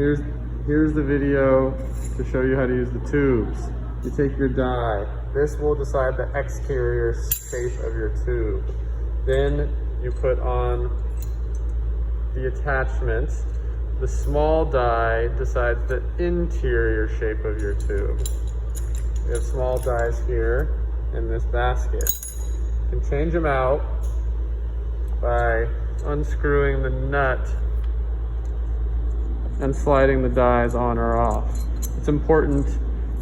Here's the video to show you how to use the tubes. You take your die. This will decide the exterior shape of your tube. Then you put on the attachment. The small die decides the interior shape of your tube. We have small dies here in this basket. You can change them out by unscrewing the nut and sliding the dies on or off. It's important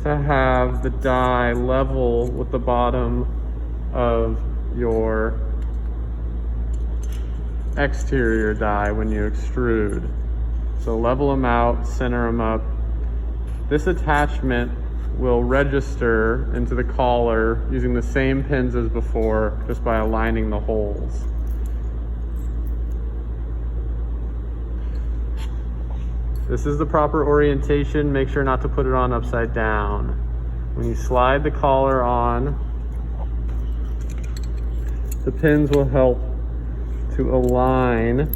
to have the die level with the bottom of your exterior die when you extrude. So level them out, center them up. This attachment will register into the collar using the same pins as before, just by aligning the holes. This is the proper orientation. Make sure not to put it on upside down. When you slide the collar on, the pins will help to align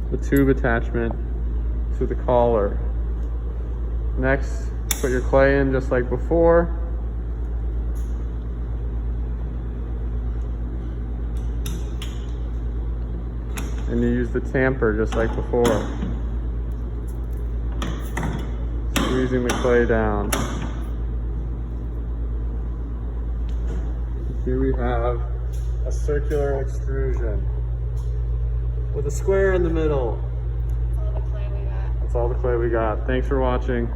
the tube attachment to the collar. Next, put your clay in just like before. And you use the tamper just like before. Squeezing the clay down. Here we have a circular extrusion with a square in the middle. That's all the clay we got. That's all the clay we got. Thanks for watching.